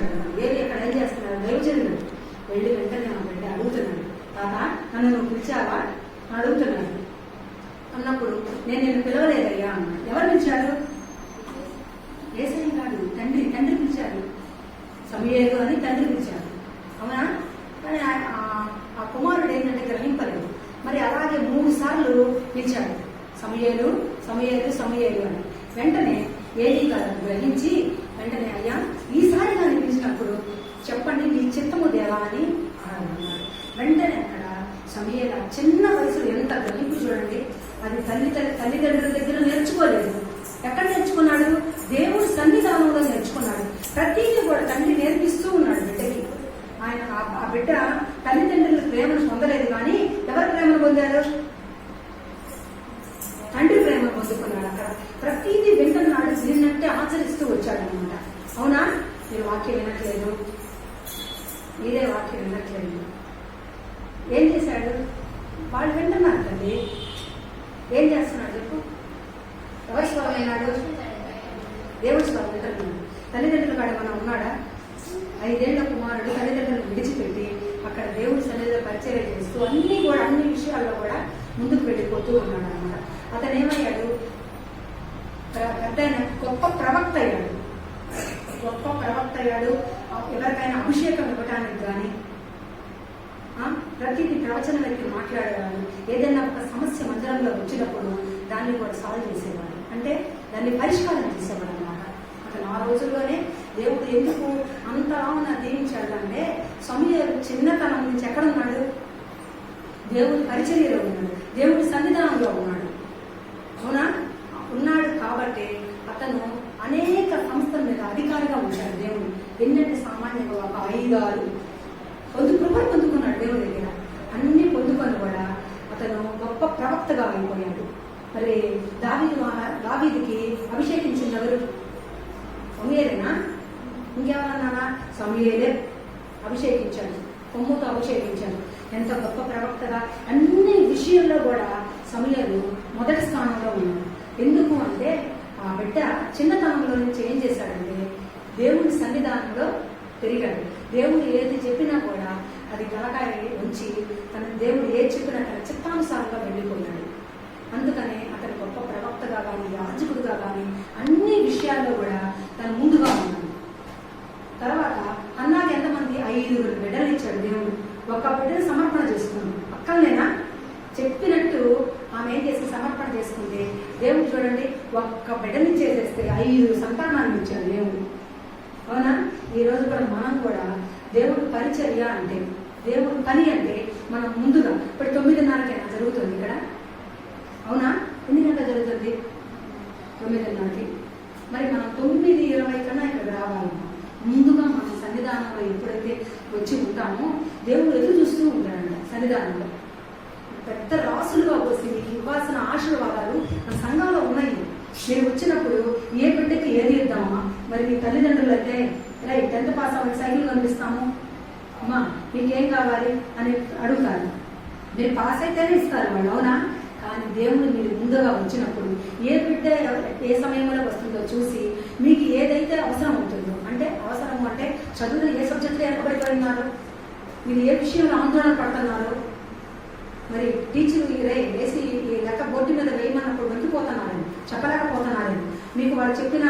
వచ్చాడు. ఏది ఎక్కడ ఏం చేస్తున్నాడు దైవజనుడు వెళ్ళి వెంటనే ఆ బిడ్డ అడుగుతున్నాడు, తాత నన్ను నువ్వు పిలిచావా అడుగుతున్నాడు. అన్నప్పుడు నేను నిన్ను పిలవలేదయ్యా అన్నాడు. ఎవరు పిలిచాడు? యేసయ్య కాదు, తండ్రి పిలిచాడు. సమూయేలు అని తండ్రి పిలిచాడు. అవునా? కానీ ఆ కుమారుడు ఏంటంటే గ్రహింపలేదు. మరి అలాగే 3 సార్లు పిలిచాడు, సమూయేలు సమూయేలు సమూయేలు అని. వెంటనే ఏలీ గారు గ్రహించి వెంటనే, అయ్యా ఈసారి నన్ను పిలిచినప్పుడు చెప్పండి నీ చిత్తము దేవా అని అన్నాడు. వెంటనే అక్కడ సమూయేలు చిన్న వయసులో ఎంత గ్రహింపు చూడండి. అది తల్లిదండ్రుల దగ్గర నేర్చుకోలేదు. ఎక్కడ నేర్చుకున్నాడు? దేవుడి సన్నిధానంలో నేర్చుకున్నాడు. ప్రతిదీ కూడా తండ్రి నేర్పిస్తూ ఉన్నాడు బిడ్డకి. ఆయన ఆ బిడ్డ తల్లిదండ్రుల ప్రేమను పొందలేదు, కానీ ఎవరి ప్రేమను పొందారు? తండ్రి ప్రేమను పొందుకున్నాడు. అక్కడ ప్రతిదీ వింటున్నాడు, దీన్నంటే ఆచరిస్తూ వచ్చాడు అనమాట. అవునా? మీరు వాక్యం వినట్లేదు, మీరే వాక్యం వినట్లేదు. ఏం చేశాడు? వాళ్ళు వింటున్నారు తల్లి. ఏం చేస్తున్నాడు చెప్పు? ఎవరి స్వరం అయినాడు? దేవుడి స్వరం వింటున్నాడు. తల్లిదండ్రుల కాడ మనం ఉన్నాడా? 5 ఏళ్ల కుమారుడు తల్లిదండ్రులను విడిచిపెట్టి అక్కడ దేవుడి సన్నిధిలో పరిచర్య చేస్తూ అన్ని విషయాల్లో కూడా ముందుకు వెళ్ళిపోతూ ఉన్నాడు అనమాట. అతను ఏమయ్యాడు? పెద్ద గొప్ప ప్రవక్త అయ్యాడు. ఎవరికైనా అభిషేకం ఇవ్వడానికి కానీ, ప్రతిదీ ప్రవచన వ్యక్తి మాట్లాడేవాడు. ఏదైనా ఒక సమస్య మందిరంలో వచ్చినప్పుడు దాన్ని కూడా సాల్వ్ చేసేవాడు, అంటే దాన్ని పరిష్కారం చేసేవాడు అనమాట. అతను ఆ రోజుల్లోనే దేవుడు ఎందుకు అంతలా దీవించాడు అంటే, సమూయేలు చిన్నతనం నుంచి ఎక్కడ ఉన్నాడు? దేవుడి పరిచర్యలో ఉన్నాడు, దేవుడి సన్నిధానంలో ఉన్నాడు. అవునా? ఉన్నాడు కాబట్టి అతను అనేక సంస్థల మీద అధికారిగా ఉంచాడు దేవుడు. ఎన్నంటే సామాన్యంగా ఒక 5-6 కృపలు పొందుకున్నాడు దేవుడి దగ్గర. అన్ని పొందుకొని కూడా అతను గొప్ప ప్రవక్తగా అయిపోయాడు. మరి దావీదుకి అభిషేకించింది ఎవరు? సమూయేలేనా? ఇంకెవరన్నారా? సమూయేలే అభిషేకించాడు, కొమ్ముతో అభిషేకించాడు. ఎంత గొప్ప ప్రవక్తగా అన్ని విషయంలో కూడా సమూయేలు మొదటి స్థానంలో ఉన్నాడు. ఎందుకు అంటే ఆ బిడ్డ చిన్నతనంలో నుంచి ఏం చేశాడంటే దేవుడి సన్నిధానంలో పెరిగాడు. దేవుడు ఏది చెప్పినా కూడా అది తలకాయ ఉంచి తన దేవుడు ఏది చెప్పినా తన చిత్తానుసారంగా వెళ్ళిపోయాడు. అందుకనే అతను గొప్ప ప్రవక్తగా కానీ, యాజకుడుగా కానీ అన్ని విషయాల్లో కూడా తను ముందుగా ఉన్నాడు. తర్వాత అన్నాకి ఎంతమంది? 5 బిడ్డలు ఇచ్చాడు దేవుడు. ఒక బిడ్డను సమర్పణ చేసుకున్నాడు. అక్కడనేనా చెప్పినట్టు ఆమె ఏం చేసి సమర్పణ చేసుకుంటే దేవుడు చూడండి, ఒక్క బిడ్డని చేసేస్తే 5 సంతానాన్ని ఇచ్చాడు దేవుడు. అవునా? ఈ రోజు కూడా మనం కూడా దేవుడు పరిచర్య అంటే, దేవుడు పని అంటే మనం ముందుగా ఇప్పుడు 9:30 జరుగుతుంది ఇక్కడ. అవునా? ఎన్ని గంటలు జరుగుతుంది? 9:30. మరి మనం 9:20 కన్నా ఇక్కడ రావాలి. ముందుగా మనం సన్నిధానంలో ఎప్పుడైతే వచ్చి ఉంటామో దేవుడు ఎదురు చూస్తూ ఉంటాడంట. సన్నిధానంలో పెద్ద రాసులుగా వచ్చి మీకు ఇవ్వాల్సిన ఆశీర్వాదాలు మన సంఘంలో ఉన్నాయి. మీరు వచ్చినప్పుడు ఏ బిడ్డకి ఏది ఇద్దామా? మరి మీ తల్లిదండ్రులు అయితే రైట్ 10th పాస్ అవ్వాలి, సైకిల్ కనిపిస్తాము, అమ్మా మీకేం కావాలి అని అడుగుతారు. మీరు పాస్ అయితేనే ఇస్తారు వాళ్ళు. అవునా? కానీ దేవుడు మీరు ముందుగా వచ్చినప్పుడు ఏ బిడ్డ ఏ సమయంలో వస్తుందో చూసి మీకు ఏదైతే అవసరం అవుతుందో, అంటే అవసరం అంటే చదువులు ఏ సబ్జెక్టులో వెనకబడిపోయినారు, మీరు ఏ విషయంలో ఆందోళన పడుతున్నారు, మరి టీచర్ వేసి ఈ లెక్క బోర్డు మీద వేయమన్నప్పుడు వెంకిపోతున్నారని చెప్పలేకపోతున్నారని, మీకు వాళ్ళు చెప్పిన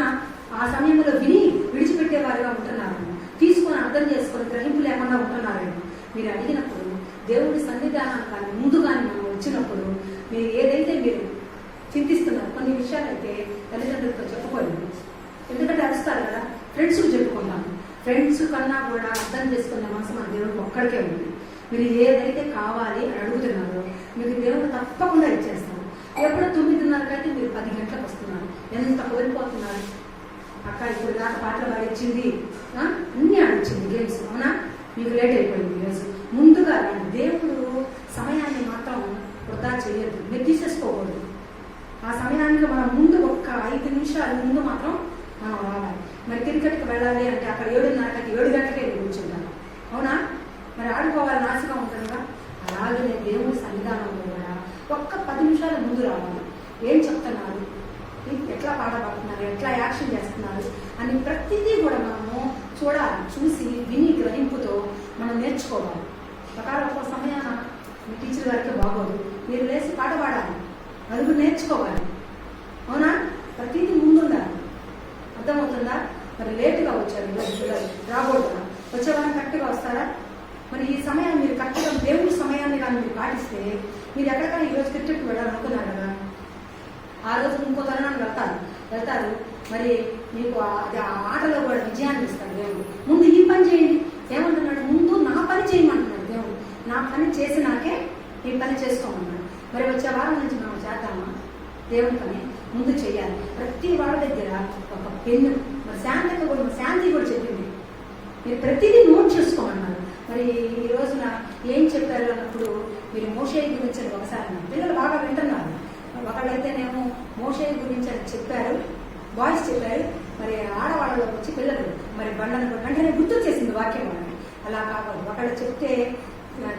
ఆ సమయంలో విని విడిచిపెట్టేవారుగా ఉంటున్నారని, తీసుకొని అర్థం చేసుకొని గ్రహింపు లేకుండా ఉంటున్నారని మీరు అడిగినప్పుడు దేవుడి సన్నిధానం కానీ ముందుగానే మనం వచ్చినప్పుడు మీరు ఏదైతే మీరు చింతిస్తున్నారు కొన్ని విషయాలు అయితే తల్లిదండ్రులతో చెప్పుకోలేదు. ఎందుకంటే అరుస్తారు కదా, ఫ్రెండ్స్కి చెప్పుకుంటాము. ఫ్రెండ్స్ కన్నా కూడా అర్థం చేసుకునే మనసు మన దేవుడికి ఒక్కడికే ఉంది. మీరు ఏదైతే కావాలి అని అడుగుతున్నారో మీకు దేవుడు తప్పకుండా ఇచ్చేస్తారు. ఎప్పుడో 9:30 అయితే మీరు 10 గంటలకు వస్తున్నారు. ఎంత కోల్పోతున్నారు? అక్క ఇప్పుడు దాకా పాటలు పాడించింది, అన్నీ ఆడించింది గేమ్స్. అవునా? మీకు లేట్ అయిపోయింది ఈరోజు. ముందుగా దేవుడు సమయాన్ని మాత్రం వృధా చేయొద్దు, మీరు తీసేసుకోకూడదు. ఆ సమయానికి మనం ముందు ఒక్క 5 నిమిషాలు ముందు మాత్రం మనం రావాలి. మరి క్రికెట్కి వెళ్ళాలి అంటే అక్కడ 7:30కి 7 గంటలకే కూర్చుంటాను. అవునా? మరి ఆడుకోవాలని ఆశగా ఉంటుందిగా. అలాగే దేవుడి సన్నిధానంలో కూడా ఒక్క 10 నిమిషాల ముందు రావాలి. ఏం చెప్తున్నారు, ఎట్లా పాట పాడుతున్నారు, ఎట్లా యాక్షన్ చేస్తున్నారు అని ప్రతిదీ కూడా మనము చూడాలి. చూసి విని గ్రహింపుతో మనం నేర్చుకోవాలి. ఒకవేళ ఒక సమయాన మీ టీచర్ గారికి బాగోదు, మీరు లేచి పాట పాడాలి, అది నేర్చుకోవాలి. అవునా? ప్రతిదీ ముందుండాలి. అర్థమవుతుందా? మరి లేటుగా వచ్చారు పిల్లలు, రాకూడదు. వచ్చేవాళ్ళని కరెక్ట్గా వస్తారా? మరి ఈ సమయాన్ని మీరు కరెక్ట్గా దేవుడి సమయాన్ని కానీ మీరు పాటిస్తే మీరు ఎక్కడికైనా ఈరోజు క్రికెట్కి వెళ్ళాలనుకున్నారు కదా, ఆ రోజు ఇంకో తరుణాన్ని వెళ్తారు. మరి మీకు అది ఆ ఆటలో కూడా విజయాన్ని ఇస్తాడు దేవుడు. ముందు ఈ పని చేయండి ఏమంటున్నాడు? ముందు నా పని చేయమంటున్నాడు దేవుడు. నా పని చేసినాకే ఈ పని చేసుకోమన్నాడు. మరి వచ్చే వారం నుంచి మనం చేద్దామా? దేవుని పని ముందు చేయాలి. ప్రతి వాళ్ళ దగ్గర ఒక పెన్ను, మరి శాంతి కూడా చెప్పింది, మీరు ప్రతిదీ నోట్ చేసుకోమన్నారు. మరి ఈ రోజున ఏం చెప్పారు అన్నప్పుడు మీరు మోషే గురించి ఒకసారి పిల్లలు బాగా వింటున్నారు. ఒకళ్ళైతేనేమో మోషే గురించి అని చెప్పారు, బాయ్స్ చెప్పారు. మరి ఆడవాళ్ళలోకి వచ్చి పిల్లలు మరి బండను వెంటనే గుర్తు చేసింది వాక్యం వాళ్ళని. అలా కాకూడదు. ఒకళ్ళు చెప్తే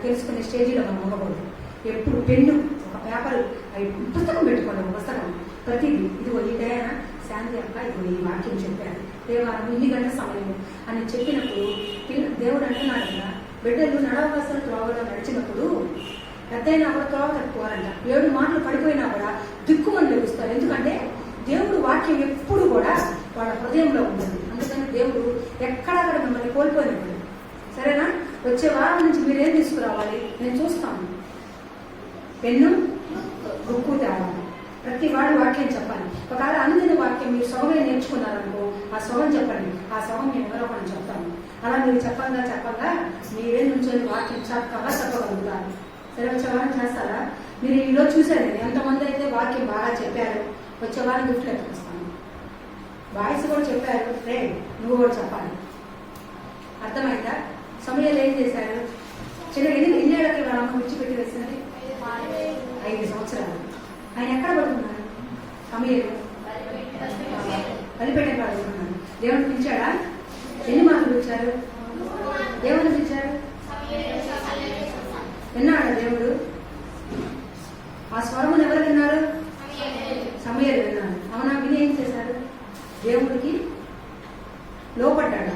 తెలుసుకునే స్టేజీలో మనం ఉండకూడదు. ఎప్పుడు పెన్ను, ఒక పేపర్, అవి పుస్తకం పెట్టుకోండి. ఒక పుస్తకం ప్రతిదీ ఇదిగో ఇదైనా శాంతి అక్క ఇప్పుడు ఈ వాక్యం చెప్పారు, దేవారం 8 గంటల సమయం అని చెప్పినప్పుడు దేవుడు అంటున్నాడు కదా, బిడ్డలు నడవలసిన త్రోవలో నడిచినప్పుడు పెద్దయినా కూడా త్రోవ తప్పుకోవాలంట. 7 మాటలు పడిపోయినా కూడా దిక్కుమని లభిస్తారు. ఎందుకంటే దేవుడు వాక్యం ఎప్పుడు కూడా వాళ్ళ హృదయంలో ఉంటుంది. అందుకని దేవుడు ఎక్కడక్కడ మిమ్మల్ని కోల్పోయినప్పుడు. సరేనా? వచ్చే వారం నుంచి మీరేం తీసుకురావాలి? నేను చూస్తాను. పెన్ను, బుక్కు తేవాలి. ప్రతి వాడు వాక్యం చెప్పాలి. ఒకవేళ అందిన వాక్యం మీరు సొగమే నేర్చుకున్నారనుకో, ఆ సొగం చెప్పండి. ఆ సొగం మేము ఎవరో మనం చెప్తాము. అలా మీరు చెప్పగా మీరే నుంచొని వాక్యం చెప్పగలుగుతారు. సరే, వచ్చే వారం చేస్తారా? మీరు ఈలో చూసారు ఎంతమంది అయితే వాక్యం బాగా చెప్పారు. వచ్చే వారం గిఫ్ట్లు ఎత్తుకొస్తాను. బాయ్స్ కూడా చెప్పారు, రే నువ్వు కూడా చెప్పాలి. అర్థమైందా? సమయాలు ఏం చేశారు? చిన్న ఎన్ని ఏళ్ళకి వాళ్ళ అమ్మ విడిచిపెట్టి వేసినది? 5 సంవత్సరాలు. ఆయన ఎక్కడ పడుతున్నారు? సమయాలు కలిపెట్టే పడుతున్నారు. దేవుని పిలిచాడా? ఎన్ని మాటలు పిలిచారు? దేవుని పిలిచారు. విన్నాడా దేవుడు? ఆ స్వరమును ఎవరు విన్నారు? సమయాలు విన్నారు. అవునా? విని ఏం చేశారు? దేవుడికి లోపడ్డాడు.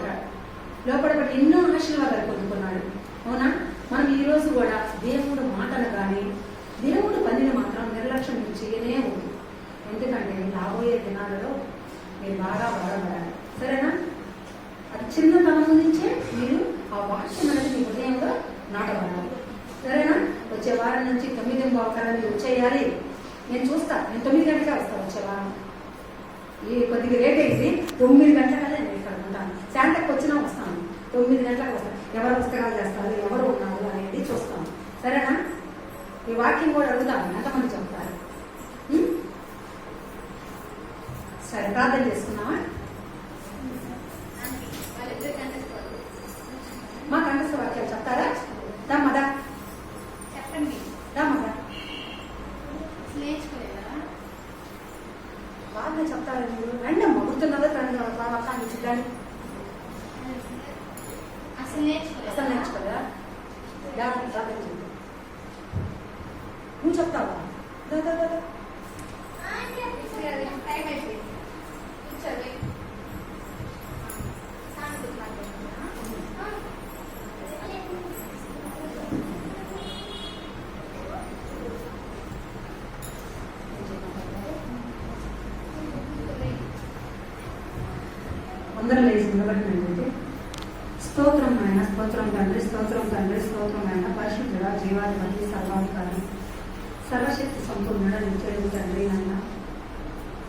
లోపడబట్టి ఎన్నో ఆశీర్వాదాలు పొందుకున్నాడు. అవునా? మనం ఈ రోజు కూడా దేవుడు మాటలు కానీ దేవుడు పనిని మాత్రం నిర్లక్ష్యం చేయనే ఉంది. ఎందుకంటే రాబోయే దినాలలో మీరు బాగా బాధపడాలి. సరేనా? అది చిన్నతనం నుంచే మీరు ఆ వాక్యం అనేది మీ హృదయంలో నాటబడాలి. సరేనా? వచ్చే వారం నుంచి 9:15 వచ్చేయాలి. నేను చూస్తా. నేను 9 గంటలకే వస్తాను. వచ్చే వారం ఈ కొద్దిగా లేట్ అయింది. 9 గంటలకల్లా నేను ఇక్కడ ఉంటాను. శాంతకు వచ్చినా వస్తాను. 9 గంటలకు వస్తాను. ఎవరు పుస్తకాలు చేస్తారు, ఎవరు ఉన్నారు అనేది చూస్తాను. సరేనా? ఈ వాక్యం కూడా అడుగుతాను, ఎంతమంది చెప్తారు? సరే, ప్రార్థన చేసుకున్నావా? మా కంఠస్థ వాక్యాలు చెప్తారా? దమ్మదా చెప్పండి. దమ్మదా బాగా చెప్తారు. మీరు రండి అమ్మ, గుర్తున్నదో రండి. వాక్యాన్ని చూడండి. అసలు నేర్చుకోదా? నువ్వు చెప్తావా? అందరూ లేచి నిలబడినట్లయితే స్తోత్రం ఆయన, స్తోత్రం తండ్రి, స్తోత్రం తండ్రి, స్తోత్రం ఆయన, పరిశుద్ధుడ, జీవాధిపతి, సర్వాధికారి, సర్వశక్తి సంపూర్ణుడ, నిత్యుడు తండ్రి నాయన,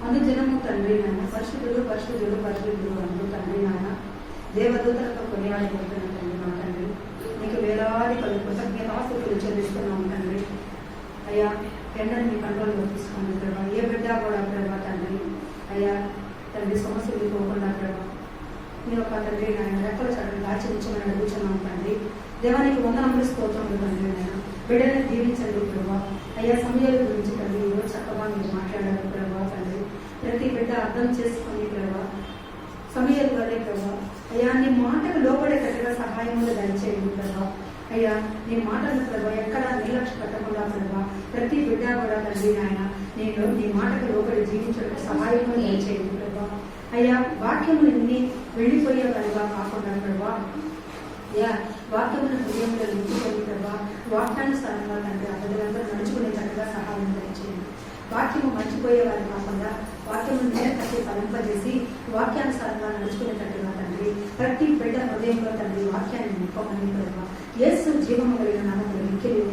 అనుదినము తండ్రి నాయన, పరిశుద్ధుడు పరిశుద్ధుడు పరిశుద్ధుడు అంటూ తండ్రి నాయన, దేవదూతలతో కొనియాడబడుతున్న తండ్రి మా తండ్రి, నీకు వేలాది కృతజ్ఞతాస్తుతులు చెల్లిస్తున్నాము తండ్రి. అయ్యా, ఎండని మీ కంట్రోల్లో తీసుకోండి ప్రభావ. ఏ బిడ్డ కూడా ప్రభావ తండ్రి, అయ్యా తండ్రి సమస్యలు పోకుండా ప్రభావ మీరు ఒక తండ్రి నాయన రెక్కల చట్టం దాచి ఉంచమని అడుగుతున్నాం తండ్రి. దేవానికి వందనములు స్తోత్రములు తండ్రి నాయన. బిడ్డని దీవించండి ప్రభావ. అయ్యా, సమయాల గురించి తండ్రి ఈరోజు చక్కగా మీరు మాట్లాడారు ప్రభావ తండ్రి. ప్రతి బిడ్డ అర్థం చేసుకుని ప్రభావ సమయాలు వల్లే ప్రభావ. అయ్యా, నీ మాటకు లోపడేటట్టుగా సహాయములు దయచేయండి ప్రభావ. అయ్యా, నీ మాటలు ప్రభావ ఎక్కడ నిర్లక్ష్య పెట్టకుండా ప్రభావ ప్రతి బిడ్డ కూడా తండ్రి నాయన నేను నీ మాటకు లోపడి జీవించడానికి సహాయములు దయచేయండి ప్రభావ. అయ్యా, వాక్యములన్నీ వెళ్ళిపోయే వారిగా కాకుండా ప్రభావ అయ్యా వాక్యమును హృదయంలో నింపుకొని ప్రభా వాక్యానుసారంగా తండ్రి ఆ బిడ్డలందరూ నడుచుకునేటట్టుగా సహాయం దయచేయండి. వాక్యము మర్చిపోయే వారు కాకుండా వాక్యము నేరకట్టి ఫలింపజేసి వాక్యానుసారంగా నడుచుకునేటట్టుగా తండ్రి ప్రతి బిడ్డ హృదయంలో తండ్రి వాక్యాన్ని నింపమని ప్రభా యేసు జీవము కలిగిన నామములో మిక్కిలి